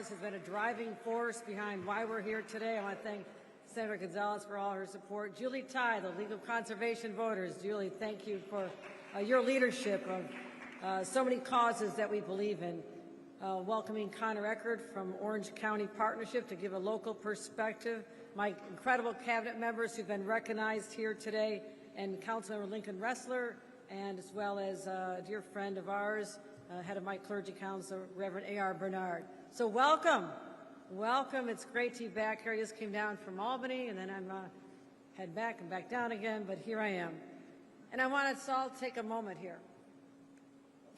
Gonzalez has been a driving force behind why we're here today. I want to thank Senator Gonzalez for all her support. Julie Tai, the Legal Conservation Voters. Julie, thank you for your leadership of so many causes that we believe in. Welcoming Connor Eckert from Orange County Partnership to give a local perspective. My incredible cabinet members who've been recognized here today, and Councilmember Lincoln Ressler, and as well as a dear friend of ours, head of my clergy council, Reverend A.R. Bernard. So welcome. Welcome. It's great to be back here. I just came down from Albany, and then I'm head back and back down again, but here I am. And I want us all to take a moment here.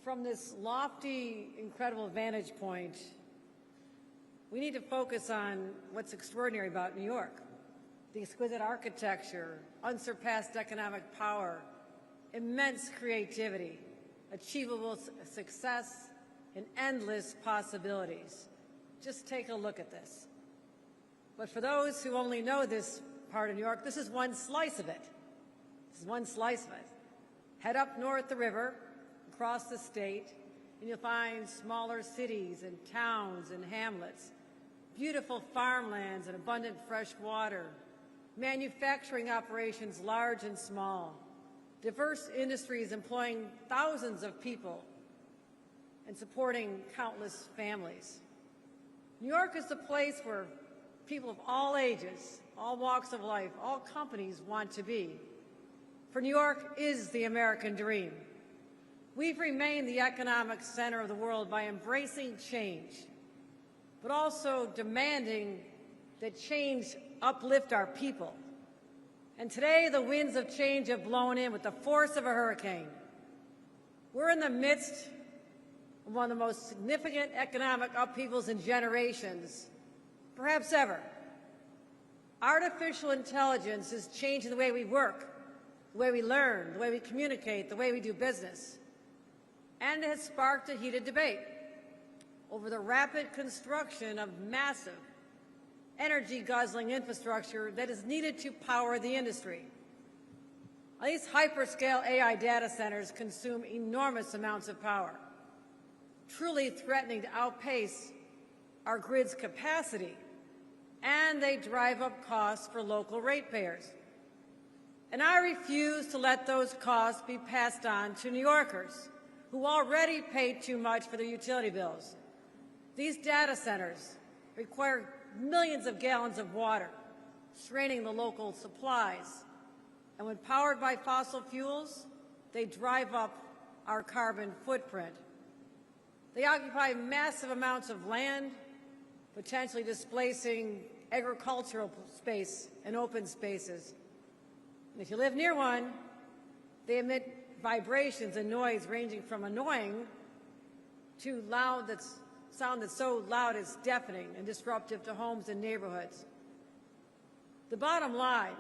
From this lofty, incredible vantage point, we need to focus on what's extraordinary about New York. The exquisite architecture, unsurpassed economic power, immense creativity, achievable success, and endless possibilities. Just take a look at this. But for those who only know this part of New York, this is one slice of it. This is one slice of it. Head up north the river, across the state, and you'll find smaller cities and towns and hamlets, beautiful farmlands and abundant fresh water, manufacturing operations large and small, diverse industries employing thousands of people and supporting countless families. New York is the place where people of all ages, all walks of life, all companies want to be. For New York is the American dream. We've remained the economic center of the world by embracing change, but also demanding that change uplift our people. And today, the winds of change have blown in with the force of a hurricane. We're in the midst of one of the most significant economic upheavals in generations, perhaps ever. Artificial intelligence is changing the way we work, the way we learn, the way we communicate, the way we do business. And it has sparked a heated debate over the rapid construction of massive energy-guzzling infrastructure that is needed to power the industry. These hyperscale AI data centers consume enormous amounts of power, truly threatening to outpace our grid's capacity, and they drive up costs for local ratepayers. And I refuse to let those costs be passed on to New Yorkers, who already pay too much for their utility bills. These data centers require millions of gallons of water, straining the local supplies. And when powered by fossil fuels, they drive up our carbon footprint. They occupy massive amounts of land, potentially displacing agricultural space and open spaces. And if you live near one, they emit vibrations and noise ranging from annoying to loud sound that's so loud it's deafening and disruptive to homes and neighborhoods. The bottom line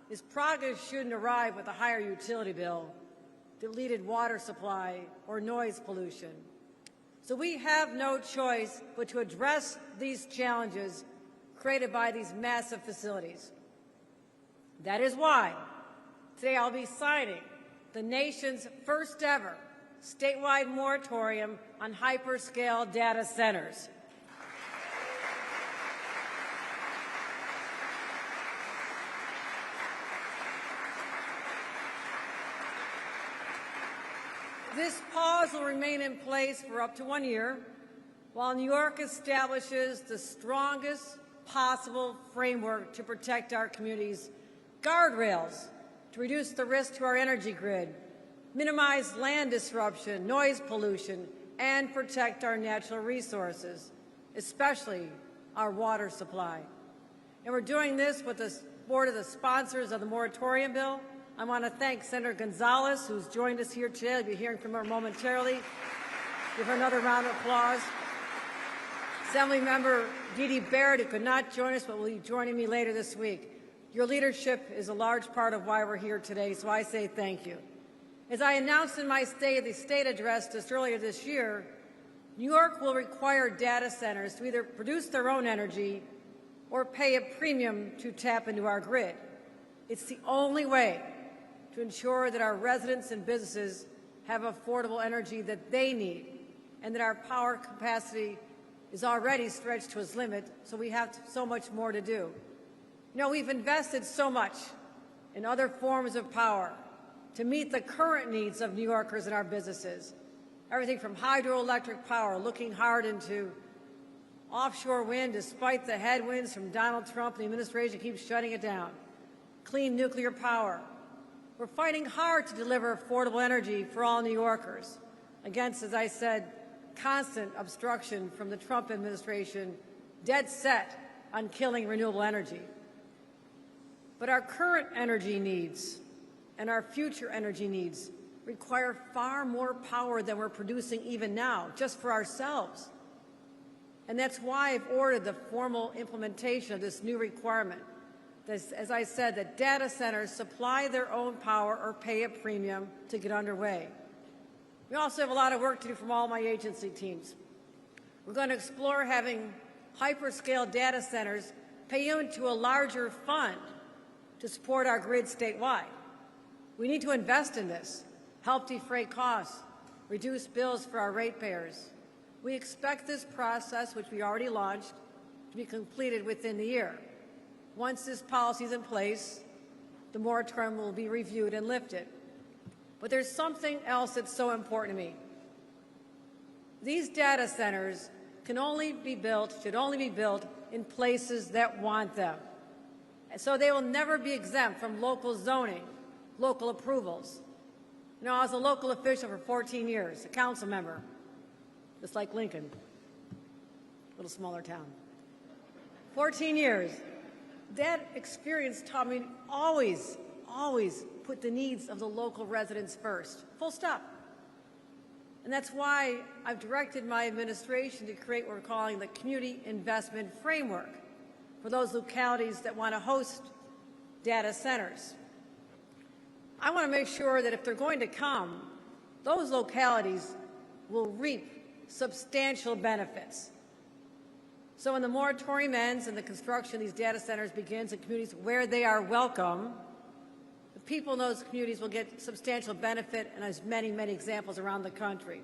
is progress shouldn't arrive with a higher utility bill, depleted water supply, or noise pollution. So we have no choice but to address these challenges created by these massive facilities. That is why today I'll be signing the nation's first ever statewide moratorium on hyperscale data centers. This pause will remain in place for up to 1 year, while New York establishes the strongest possible framework to protect our communities, guardrails to reduce the risk to our energy grid, minimize land disruption, noise pollution, and protect our natural resources, especially our water supply. And we're doing this with the support of the sponsors of the moratorium bill. I want to thank Senator Gonzalez, who's joined us here today. You'll be hearing from her momentarily. Give her another round of applause. Assemblymember Dee Dee Barrett, who could not join us but will be joining me later this week. Your leadership is a large part of why we're here today, so I say thank you. As I announced in my State of the State address just earlier this year, New York will require data centers to either produce their own energy or pay a premium to tap into our grid. It's the only way to ensure that our residents and businesses have affordable energy that they need and that our power capacity is already stretched to its limit, so we have so much more to do. You know, we've invested so much in other forms of power to meet the current needs of New Yorkers and our businesses. Everything from hydroelectric power, looking hard into offshore wind despite the headwinds from Donald Trump and the administration keeps shutting it down. Clean nuclear power. We're fighting hard to deliver affordable energy for all New Yorkers against, as I said, constant obstruction from the Trump administration, dead set on killing renewable energy. But our current energy needs and our future energy needs require far more power than we're producing even now, just for ourselves. And that's why I've ordered the formal implementation of this new requirement. As I said, that data centers supply their own power or pay a premium to get underway. We also have a lot of work to do from all my agency teams. We're going to explore having hyperscale data centers pay into a larger fund to support our grid statewide. We need to invest in this, help defray costs, reduce bills for our ratepayers. We expect this process, which we already launched, to be completed within the year. Once this policy is in place, the moratorium will be reviewed and lifted. But there's something else that's so important to me. These data centers should only be built in places that want them. So they will never be exempt from local zoning, local approvals. You know, I was a local official for 14 years, a council member, just like Lincoln, a little smaller town. 14 years. That experience taught me to always put the needs of the local residents first, full stop. And that's why I've directed my administration to create what we're calling the Community Investment Framework for those localities that want to host data centers. I want to make sure that if they're going to come, those localities will reap substantial benefits. So when the moratorium ends and the construction of these data centers begins in communities where they are welcome, the people in those communities will get substantial benefit, and there's many, many examples around the country.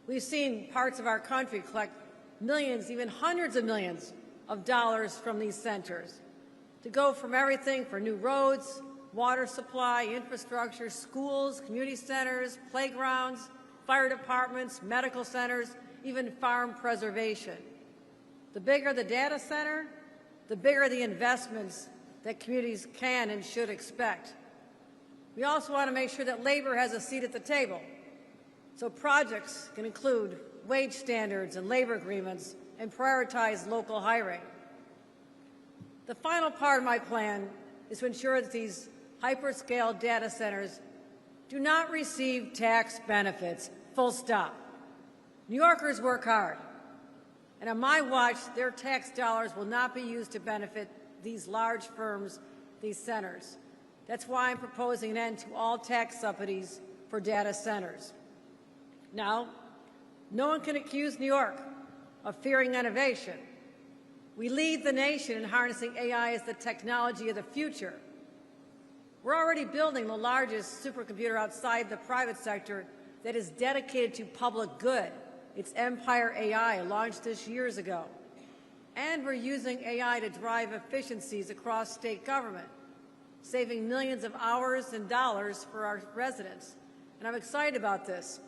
We've seen parts of our country collect millions, even hundreds of millions of dollars from these centers to go from everything for new roads, water supply, infrastructure, schools, community centers, playgrounds, fire departments, medical centers, even farm preservation. The bigger the data center, the bigger the investments that communities can and should expect. We also want to make sure that labor has a seat at the table, so projects can include wage standards and labor agreements and prioritize local hiring. The final part of my plan is to ensure that these hyperscale data centers do not receive tax benefits, full stop. New Yorkers work hard, and on my watch, their tax dollars will not be used to benefit these large firms, these centers. That's why I'm proposing an end to all tax subsidies for data centers. Now, no one can accuse New York of fearing innovation. We lead the nation in harnessing AI as the technology of the future. We're already building the largest supercomputer outside the private sector that is dedicated to public good. It's Empire AI, launched this years ago. And we're using AI to drive efficiencies across state government, saving millions of hours and dollars for our residents. And I'm excited about this.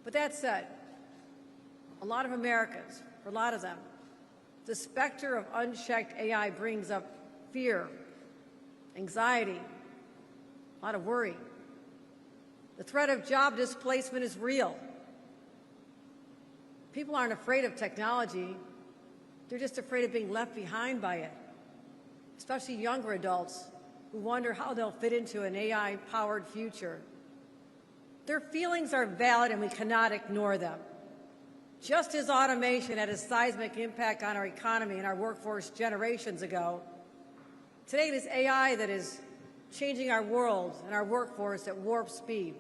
But that said, a lot of Americans, for a lot of them, the specter of unchecked AI brings up fear, anxiety, a lot of worry. The threat of job displacement is real. People aren't afraid of technology. They're just afraid of being left behind by it, especially younger adults who wonder how they'll fit into an AI-powered future. Their feelings are valid, and we cannot ignore them. Just as automation had a seismic impact on our economy and our workforce generations ago, today it is AI that is changing our world and our workforce at warp speed.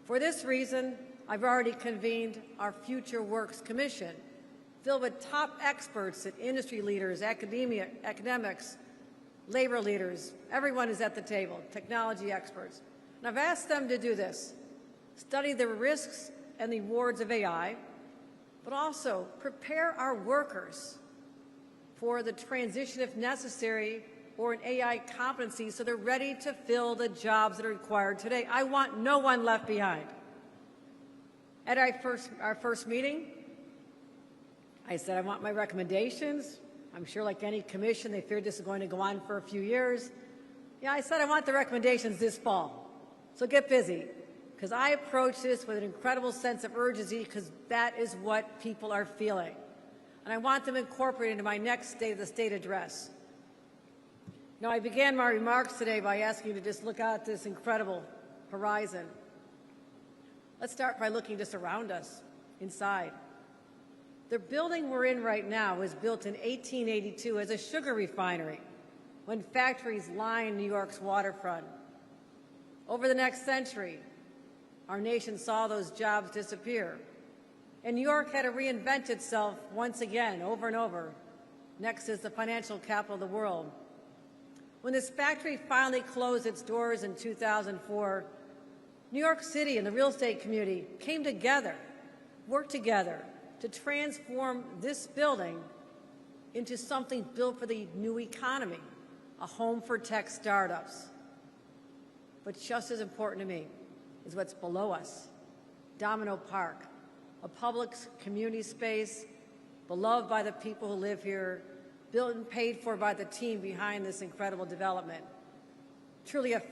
For this reason, I've already convened our Future Works Commission, filled with top experts and industry leaders, academics, labor leaders. Everyone is at the table, technology experts. And I've asked them to do this: study the risks and the rewards of AI, but also prepare our workers for the transition if necessary or an AI competency so they're ready to fill the jobs that are required today. I want no one left behind. At our first meeting, I said I want my recommendations. I'm sure like any commission, they feared this is going to go on for a few years. Yeah, I said I want the recommendations this fall. So get busy, because I approach this with an incredible sense of urgency because that is what people are feeling. And I want them incorporated into my next State of the State address. Now, I began my remarks today by asking you to just look out at this incredible horizon. Let's start by looking just around us, inside. The building we're in right now was built in 1882 as a sugar refinery when factories lined New York's waterfront. Over the next century, our nation saw those jobs disappear. And New York had to reinvent itself once again, over and over. Next is the financial capital of the world. When this factory finally closed its doors in 2004, New York City and the real estate community came together, worked together to transform this building into something built for the new economy, a home for tech startups. But just as important to me is what's below us, Domino Park, a public community space beloved by the people who live here, built and paid for by the team behind this incredible development. Truly a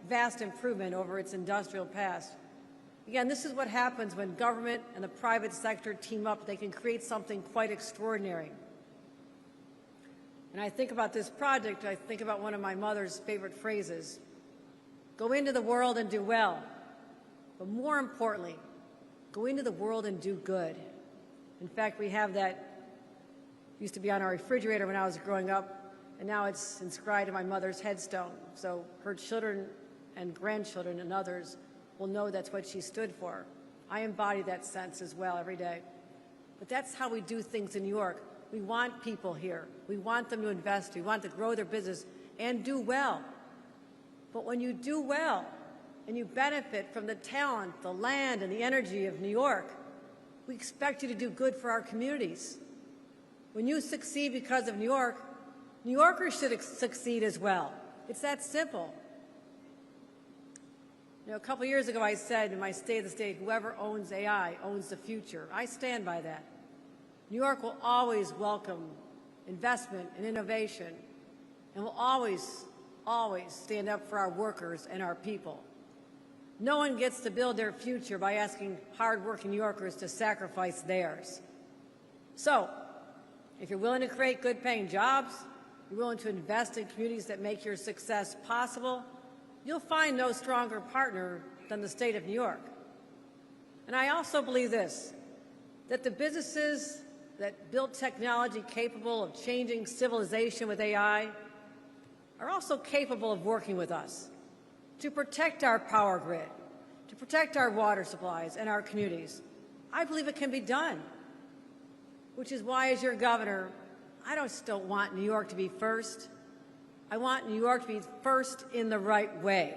vast improvement over its industrial past. Again, this is what happens when government and the private sector team up. They can create something quite extraordinary. And I think about this project, I think about one of my mother's favorite phrases: go into the world and do well, but more importantly, go into the world and do good. In fact, we have that, used to be on our refrigerator when I was growing up, and now it's inscribed in my mother's headstone. So her children and grandchildren and others will know that's what she stood for. I embody that sense as well every day. But that's how we do things in New York. We want people here. We want them to invest. We want them to grow their business and do well. But when you do well and you benefit from the talent, the land, and the energy of New York, we expect you to do good for our communities. When you succeed because of New York, New Yorkers should succeed as well. It's that simple. You know, a couple years ago I said in my State of the State, whoever owns AI owns the future. I stand by that. New York will always welcome investment and innovation, and will always, always stand up for our workers and our people. No one gets to build their future by asking hard-working New Yorkers to sacrifice theirs. So, if you're willing to create good-paying jobs, you're willing to invest in communities that make your success possible, you'll find no stronger partner than the state of New York. And I also believe this, that the businesses that build technology capable of changing civilization with AI are also capable of working with us to protect our power grid, to protect our water supplies and our communities. I believe it can be done, which is why, as your governor, I don't want New York to be first. I want New York to be first in the right way.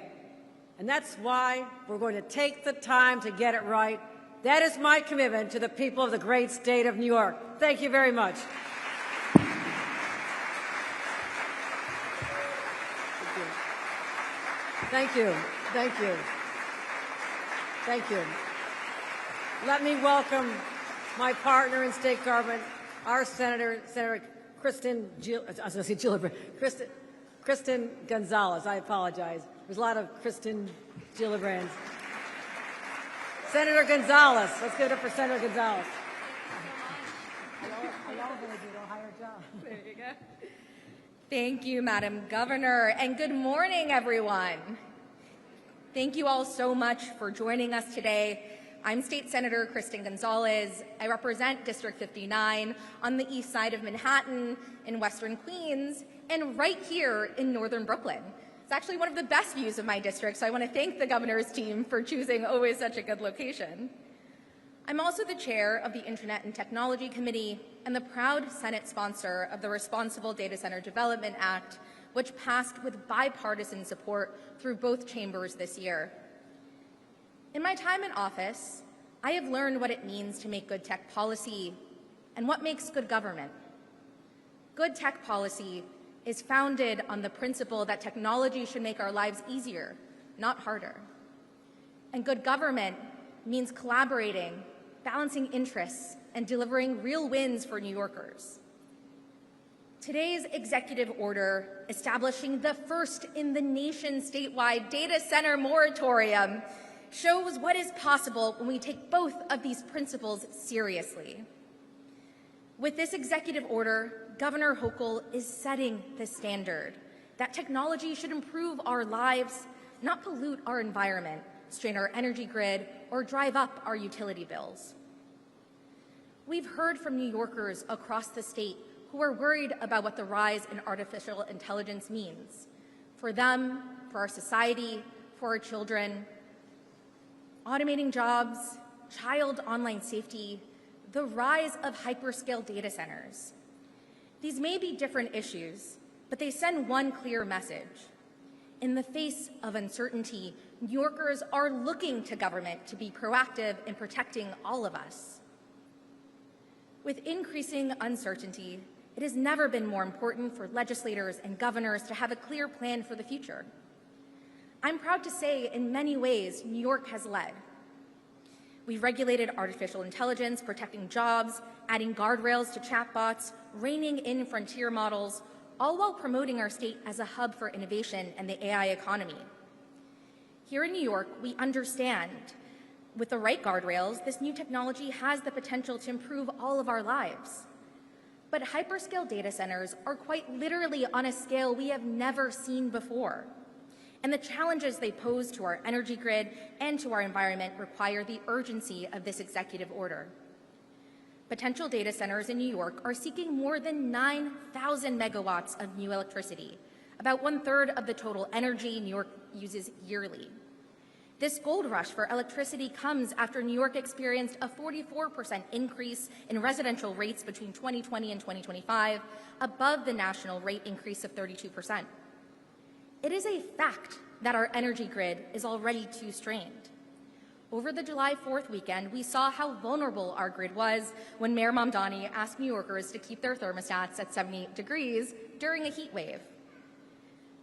And that's why we're going to take the time to get it right. That is my commitment to the people of the great state of New York. Thank you very much. Thank you. Thank you. Thank you. Let me welcome my partner in state government, our Senator Kristen Gonzalez. I apologize. There's a lot of Kristen Gillibrands. Senator Gonzalez. Let's give it up for Senator Gonzalez. I love when they do a higher job. There you go. Thank you, Madam Governor, and good morning, everyone. Thank you all so much for joining us today. I'm State Senator Kristen Gonzalez. I represent District 59 on the east side of Manhattan, in Western Queens, and right here in Northern Brooklyn. It's actually one of the best views of my district, so I want to thank the governor's team for choosing always such a good location. I'm also the chair of the Internet and Technology Committee and the proud Senate sponsor of the Responsible Data Center Development Act, which passed with bipartisan support through both chambers this year. In my time in office, I have learned what it means to make good tech policy and what makes good government. Good tech policy is founded on the principle that technology should make our lives easier, not harder. And good government means collaborating, balancing interests, and delivering real wins for New Yorkers. Today's executive order establishing the first in the nation statewide data center moratorium shows what is possible when we take both of these principles seriously. With this executive order, Governor Hochul is setting the standard that technology should improve our lives, not pollute our environment, strain our energy grid, or drive up our utility bills. We've heard from New Yorkers across the state who are worried about what the rise in artificial intelligence means for them, for our society, for our children. Automating jobs, child online safety, the rise of hyperscale data centers. These may be different issues, but they send one clear message. In the face of uncertainty, New Yorkers are looking to government to be proactive in protecting all of us. With increasing uncertainty, it has never been more important for legislators and governors to have a clear plan for the future. I'm proud to say, in many ways, New York has led. We've regulated artificial intelligence, protecting jobs, adding guardrails to chatbots, reining in frontier models, all while promoting our state as a hub for innovation and the AI economy. Here in New York, we understand with the right guardrails, this new technology has the potential to improve all of our lives. But hyperscale data centers are quite literally on a scale we have never seen before. And the challenges they pose to our energy grid and to our environment require the urgency of this executive order. Potential data centers in New York are seeking more than 9,000 megawatts of new electricity, about 1/3 of the total energy New York uses yearly. This gold rush for electricity comes after New York experienced a 44% increase in residential rates between 2020 and 2025, above the national rate increase of 32%. It is a fact that our energy grid is already too strained. Over the July 4th weekend, we saw how vulnerable our grid was when Mayor Mamdani asked New Yorkers to keep their thermostats at 78 degrees during a heat wave.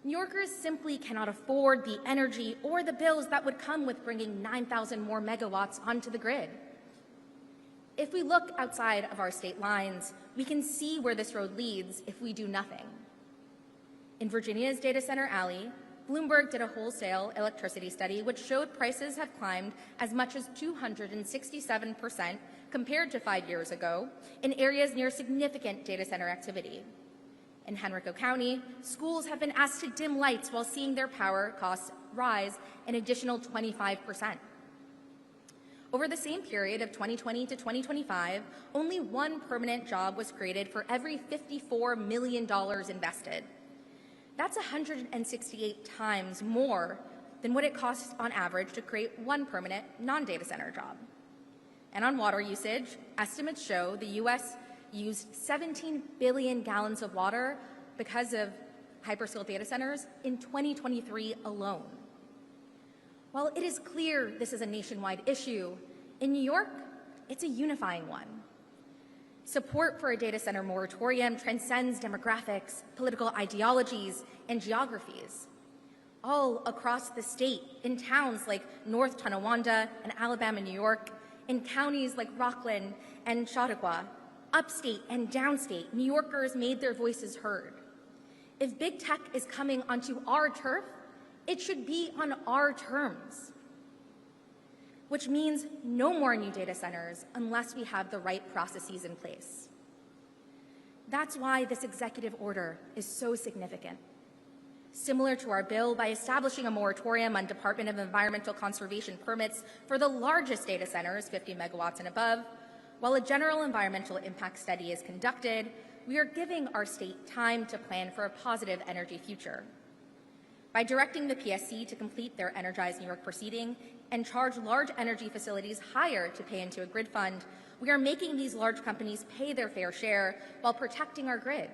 New Yorkers simply cannot afford the energy or the bills that would come with bringing 9,000 more megawatts onto the grid. If we look outside of our state lines, we can see where this road leads if we do nothing. In Virginia's Data Center Alley, Bloomberg did a wholesale electricity study which showed prices have climbed as much as 267% compared to 5 years ago in areas near significant data center activity. In Henrico County, schools have been asked to dim lights while seeing their power costs rise an additional 25%. Over the same period of 2020 to 2025, only one permanent job was created for every $54 million invested. That's 168 times more than what it costs on average to create one permanent non-data center job. And on water usage, estimates show the U.S. used 17 billion gallons of water because of hyperscale data centers in 2023 alone. While it is clear this is a nationwide issue, in New York, it's a unifying one. Support for a data center moratorium transcends demographics, political ideologies, and geographies. All across the state, in towns like North Tonawanda and Alabama, New York, in counties like Rockland and Chautauqua, upstate and downstate, New Yorkers made their voices heard. If big tech is coming onto our turf, it should be on our terms, which means no more new data centers unless we have the right processes in place. That's why this executive order is so significant. Similar to our bill, by establishing a moratorium on Department of Environmental Conservation permits for the largest data centers, 50 megawatts and above, while a general environmental impact study is conducted, we are giving our state time to plan for a positive energy future. By directing the PSC to complete their Energize New York proceeding and charge large energy facilities higher to pay into a grid fund, we are making these large companies pay their fair share while protecting our grid.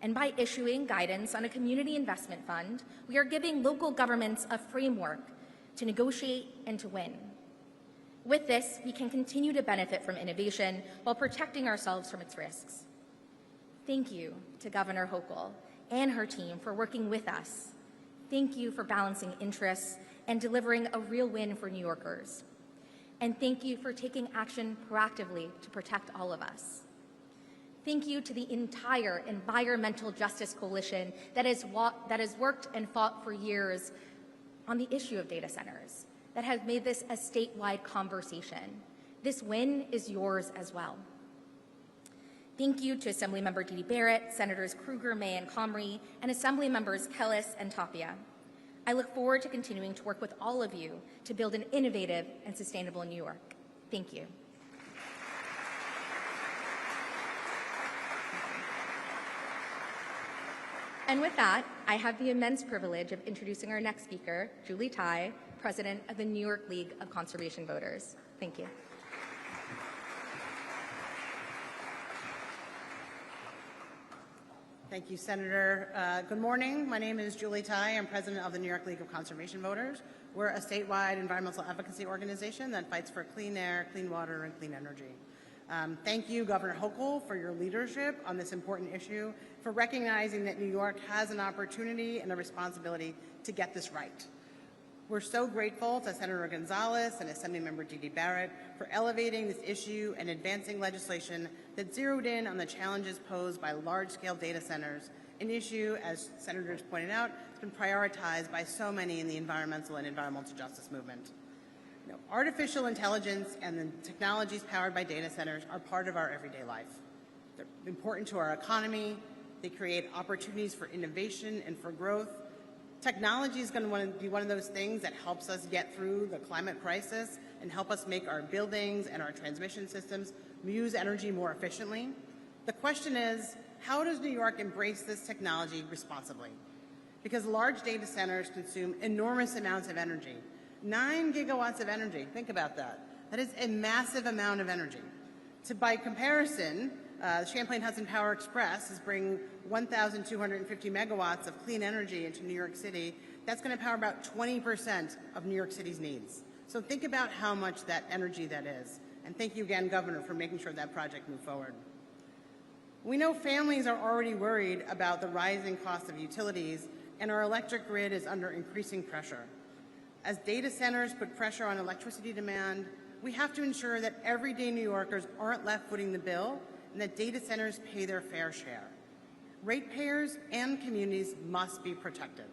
And by issuing guidance on a community investment fund, we are giving local governments a framework to negotiate and to win. With this, we can continue to benefit from innovation while protecting ourselves from its risks. Thank you to Governor Hochul and her team for working with us. Thank you for balancing interests and delivering a real win for New Yorkers. And thank you for taking action proactively to protect all of us. Thank you to the entire Environmental Justice Coalition that has worked and fought for years on the issue of data centers, that has made this a statewide conversation. This win is yours as well. Thank you to Assemblymember Dede Barrett, Senators Krueger, May, and Comrie, and Assembly Members Kellis and Tapia. I look forward to continuing to work with all of you to build an innovative and sustainable New York. Thank you. And with that, I have the immense privilege of introducing our next speaker, Julie Tai, President of the New York League of Conservation Voters. Thank you. Thank you, Senator. Good morning. My name is Julie Tai. I'm president of the New York League of Conservation Voters. We're a statewide environmental advocacy organization that fights for clean air, clean water, and clean energy. Thank you, Governor Hochul, for your leadership on this important issue, for recognizing that New York has an opportunity and a responsibility to get this right. We're so grateful to Senator Gonzalez and Assemblymember Dede Barrett for elevating this issue and advancing legislation that zeroed in on the challenges posed by large-scale data centers, an issue, as senators pointed out, has been prioritized by so many in the environmental and environmental justice movement. Artificial intelligence and the technologies powered by data centers are part of our everyday life. They're important to our economy. They create opportunities for innovation and for growth. Technology is going to be one of those things that helps us get through the climate crisis and help us make our buildings and our transmission systems use energy more efficiently. The question is, how does New York embrace this technology responsibly? Because large data centers consume enormous amounts of energy. 9 gigawatts of energy, think about that. That is a massive amount of energy. By comparison, Champlain Hudson Power Express is bringing 1,250 megawatts of clean energy into New York City. That's going to power about 20% of New York City's needs. So think about how much that energy that is. And thank you again, Governor, for making sure that project moved forward. We know families are already worried about the rising cost of utilities, and our electric grid is under increasing pressure. As data centers put pressure on electricity demand, we have to ensure that everyday New Yorkers aren't left footing the bill and that data centers pay their fair share. Ratepayers and communities must be protected.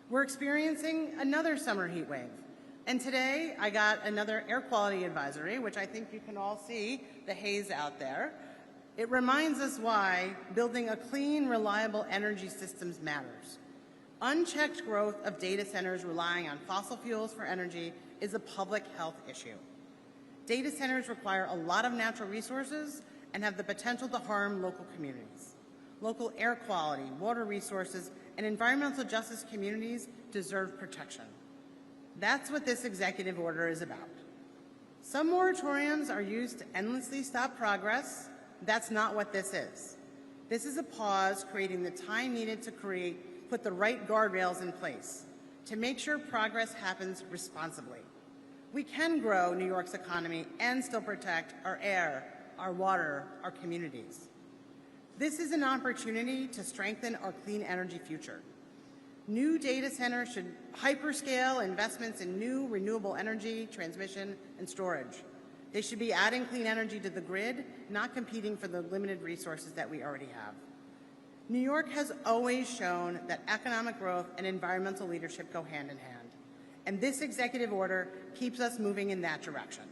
We're experiencing another summer heat wave. And today I got another air quality advisory, which I think you can all see the haze out there. It reminds us why building a clean, reliable energy systems matters. Unchecked growth of data centers relying on fossil fuels for energy is a public health issue. Data centers require a lot of natural resources and have the potential to harm local communities. Local air quality, water resources, and environmental justice communities deserve protection. That's what this executive order is about. Some moratoriums are used to endlessly stop progress. That's not what this is. This is a pause creating the time needed to put the right guardrails in place to make sure progress happens responsibly. We can grow New York's economy and still protect our air, our water, our communities. This is an opportunity to strengthen our clean energy future. New data centers should hyperscale investments in new renewable energy, transmission, and storage. They should be adding clean energy to the grid, not competing for the limited resources that we already have. New York has always shown that economic growth and environmental leadership go hand in hand, and this executive order keeps us moving in that direction.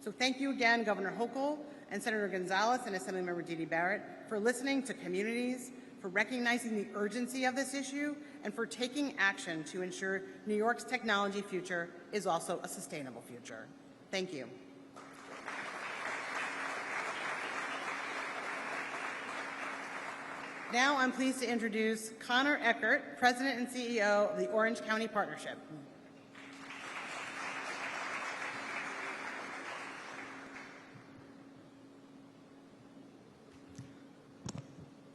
So thank you again, Governor Hochul and Senator Gonzalez and Assemblymember Dede Barrett for listening to communities, for recognizing the urgency of this issue, and for taking action to ensure New York's technology future is also a sustainable future. Thank you. Now I'm pleased to introduce Connor Eckert, President and CEO of the Orange County Partnership.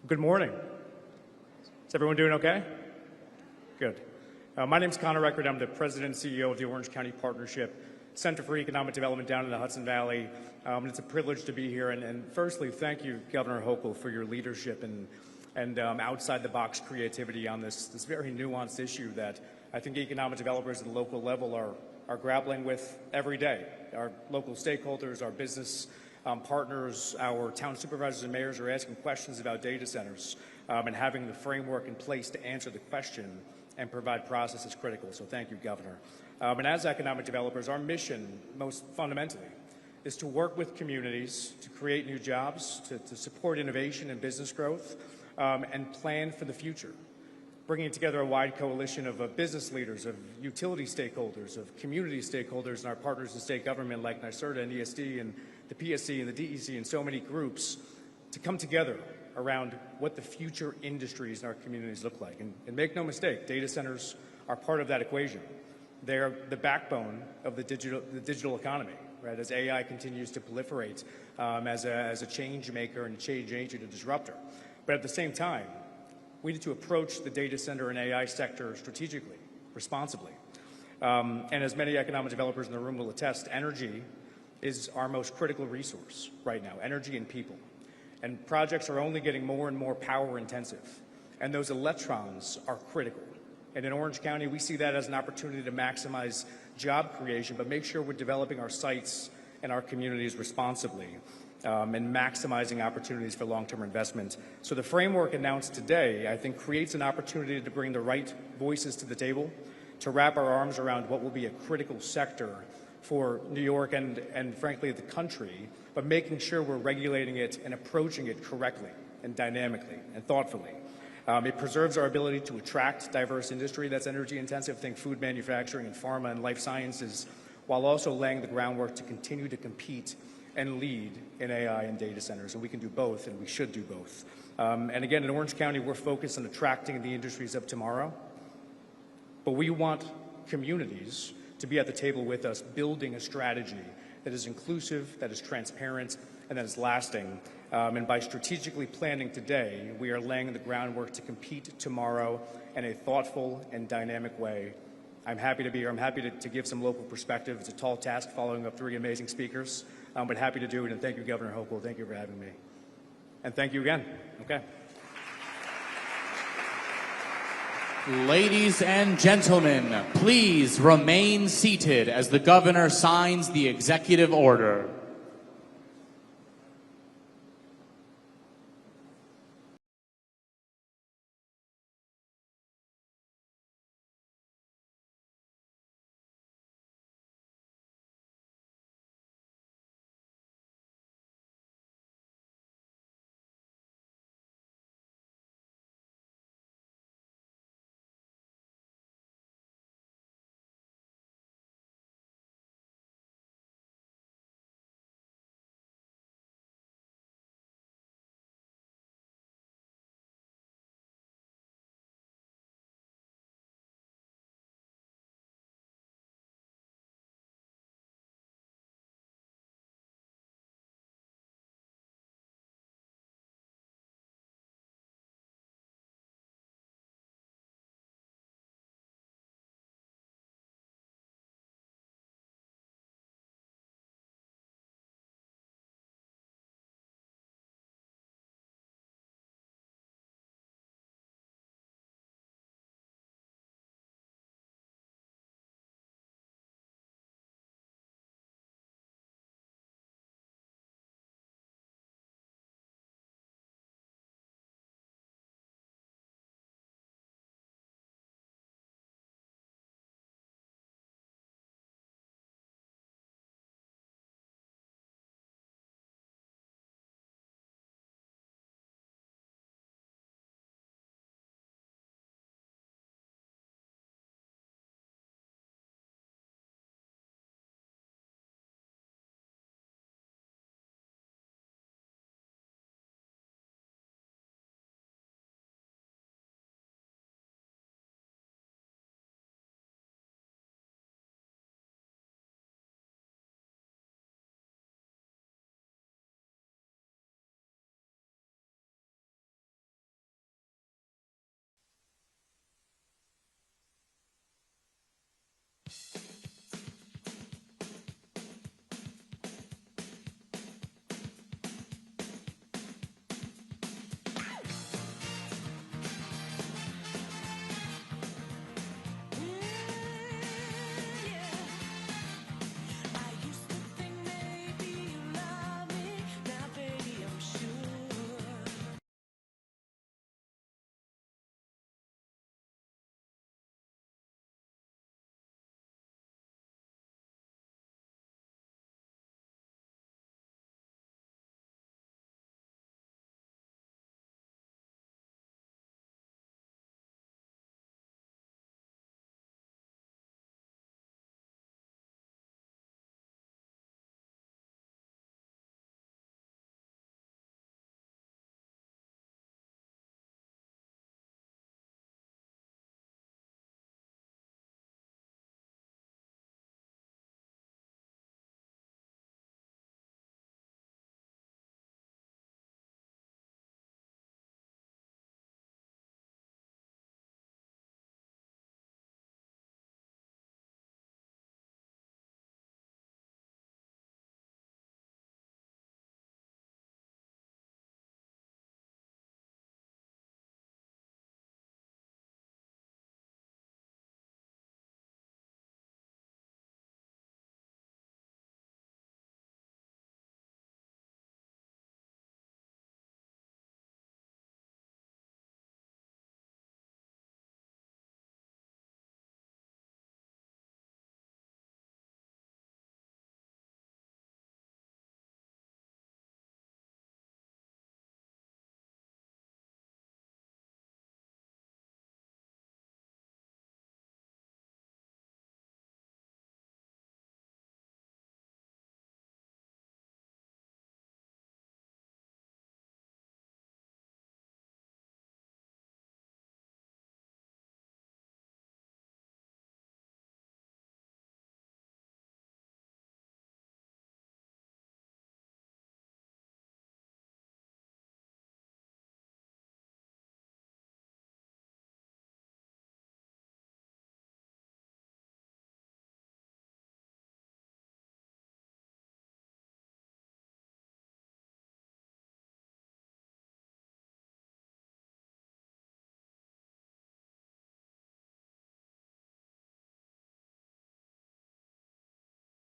Good morning. Is everyone doing okay? Good. My name is Connor Eckert. I'm the President and CEO of the Orange County Partnership. Center for Economic Development down in the Hudson Valley. It's a privilege to be here. And firstly, thank you, Governor Hochul, for your leadership and outside-the-box creativity on this very nuanced issue that I think economic developers at the local level are grappling with every day. Our local stakeholders, our business partners, our town supervisors and mayors are asking questions about data centers, and having the framework in place to answer the question and provide process is critical. So thank you, Governor. And as economic developers, our mission, most fundamentally, is to work with communities to create new jobs, to support innovation and business growth, and plan for the future, bringing together a wide coalition of business leaders, of utility stakeholders, of community stakeholders, and our partners in state government like NYSERDA and ESD and the PSC and the DEC and so many groups to come together around what the future industries in our communities look like. And make no mistake, data centers are part of that equation. They're the backbone of the digital economy, right? As AI continues to proliferate as a change maker and a change agent, a disruptor. But at the same time, we need to approach the data center and AI sector strategically, responsibly. And as many economic developers in the room will attest, energy is our most critical resource right now, energy and people. And projects are only getting more and more power intensive. And those electrons are critical. And in Orange County, we see that as an opportunity to maximize job creation, but make sure we're developing our sites and our communities responsibly, and maximizing opportunities for long-term investment. So the framework announced today, I think, creates an opportunity to bring the right voices to the table, to wrap our arms around what will be a critical sector for New York and frankly, the country, but making sure we're regulating it and approaching it correctly and dynamically and thoughtfully. It preserves our ability to attract diverse industry that's energy intensive, think food manufacturing and pharma and life sciences, while also laying the groundwork to continue to compete and lead in AI and data centers. And we can do both, and we should do both. And again, in Orange County, we're focused on attracting the industries of tomorrow, but we want communities to be at the table with us, building a strategy that is inclusive, that is transparent, and that is lasting. And by strategically planning today, we are laying the groundwork to compete tomorrow in a thoughtful and dynamic way. I'm happy to be here. I'm happy to give some local perspective. It's a tall task following up 3 amazing speakers, but happy to do it. And thank you, Governor Hochul. Thank you for having me. And thank you again. Okay. Ladies and gentlemen, please remain seated as the governor signs the executive order.